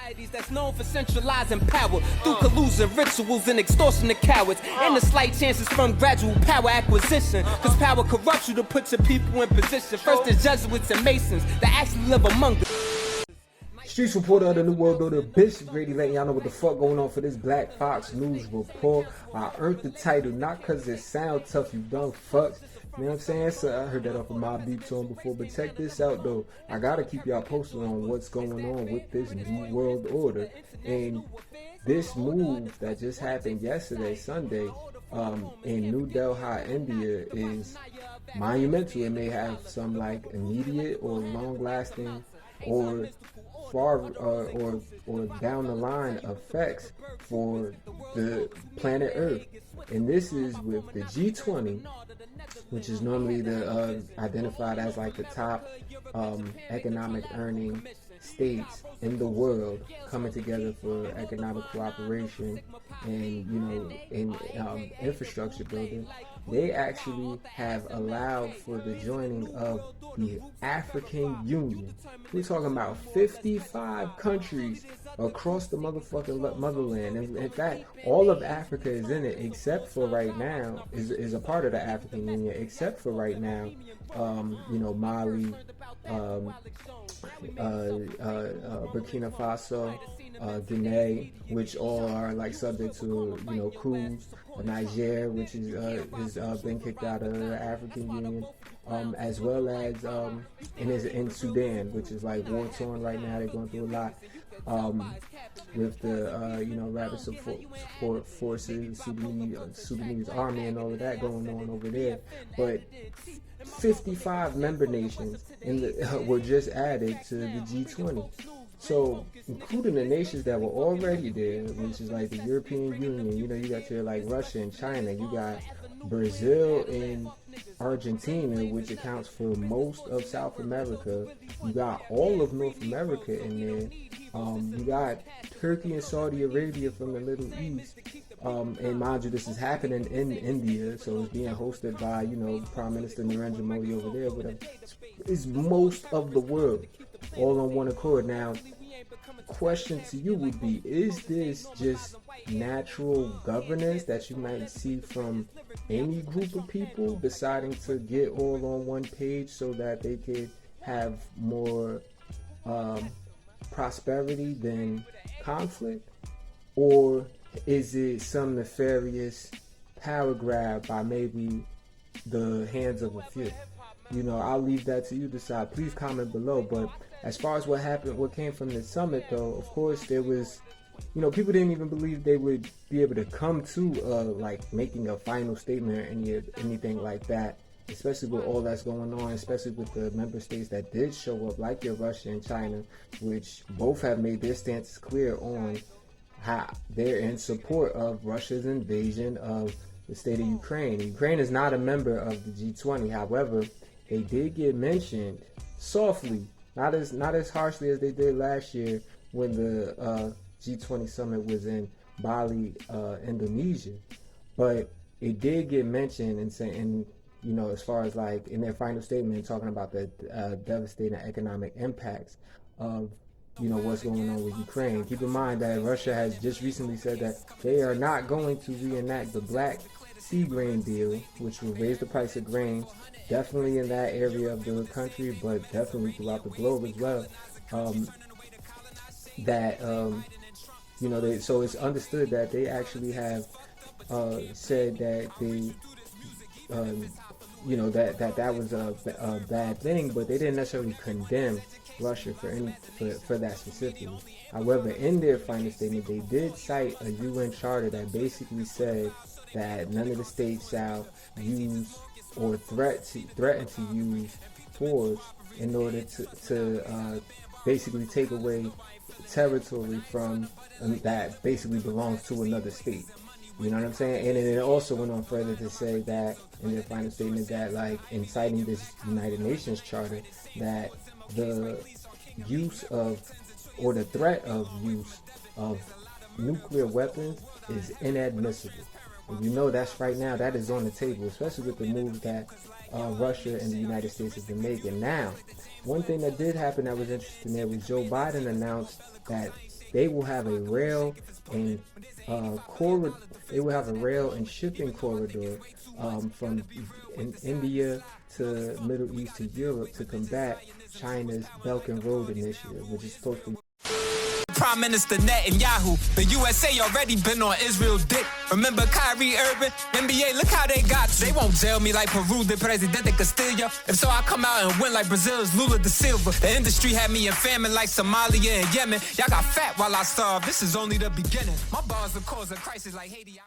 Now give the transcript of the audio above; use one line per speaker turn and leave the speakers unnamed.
societies that's known for centralizing power through collusion, rituals, and extortion to cowards, and the slight chances from gradual power acquisition. Cause power corrupts you to put your people in position. First the Jesuits and Masons that actually live among us.
Streets reporter of the New World Order, Bishop Grady, letting y'all know what the fuck going on for this Black Fox News report. I earned the title not cause it sound tough, you dumb fucks. You know what I'm saying? So I heard that off of my beat to him before, but check this out though. I gotta keep y'all posted on what's going on with this New World Order. And this move that just happened yesterday, Sunday, in New Delhi, India, is monumental. It may have some like immediate or long-lasting or far or down the line effects for the planet Earth. And this is with the G20, which is normally the identified as like the top economic earning states in the world, coming together for economic cooperation and in infrastructure building. They actually have allowed for the joining of the African Union. We're talking about 55 countries across the motherfucking motherland. In fact, all of Africa is in it, except for right now, is a part of the African Union, except for right now, Mali, Burkina Faso, Guinea, which all are like subject to coups. Niger, which has been kicked out of the African Union, as well as in Sudan, which is like war torn right now. They're going through a lot with the rapid support forces, Sudanese army, and all of that going on over there. But 55 member nations were just added to the G20. So, including the nations that were already there, which is like the European Union, you got your like Russia and China, you got Brazil and Argentina, which accounts for most of South America, you got all of North America in there, you got Turkey and Saudi Arabia from the Middle East, and mind you, this is happening in India, so it's being hosted by, Prime Minister Narendra Modi over there, but it's most of the world, all on one accord. Now, question to you would be, is this just natural governance that you might see from any group of people deciding to get all on one page so that they could have more prosperity than conflict? Or is it some nefarious power grab by maybe the hands of a few? I'll leave that to you to decide. Please comment below. But as far as what happened, what came from the summit, though, of course, there was, people didn't even believe they would be able to come to like making a final statement or anything like that, especially with all that's going on, especially with the member states that did show up, like your Russia and China, which both have made their stances clear on how they're in support of Russia's invasion of the state of Ukraine. Ukraine is not a member of the G20. However, they did get mentioned softly, not as harshly as they did last year when the G20 summit was in Bali, Indonesia. But it did get mentioned and saying, as far as like in their final statement, talking about the devastating economic impacts of what's going on with Ukraine. Keep in mind that Russia has just recently said that they are not going to reenact the Black Sea grain deal, which will raise the price of grains, definitely in that area of the country, but definitely throughout the globe as well. So it's understood that they actually have said that they, that was a bad thing, but they didn't necessarily condemn Russia for that specifically. However, in their final statement, they did cite a UN charter that basically said that none of the states shall use or threaten to use force in order to basically take away territory from that basically belongs to another state. You know what I'm saying? And it also went on further to say that in their final statement that, like, in citing this United Nations Charter, that the use of or the threat of use of nuclear weapons is inadmissible. And that's right now, that is on the table, especially with the move that Russia and the United States have been making. Now, one thing that did happen that was interesting there was Joe Biden announced that they will have a rail and they will have a rail and shipping corridor from India to Middle East to Europe to combat China's Belt and Road Initiative, which is supposed to be
Prime Minister Netanyahu. The USA already been on Israel dick. Remember Kyrie Irving? NBA, look how they got you. They won't jail me like Peru did Presidente Castillo. If so, I come out and win like Brazil's Lula da Silva. The industry had me in famine like Somalia and Yemen. Y'all got fat while I starved. This is only the beginning. My bars will cause a crisis like Haiti.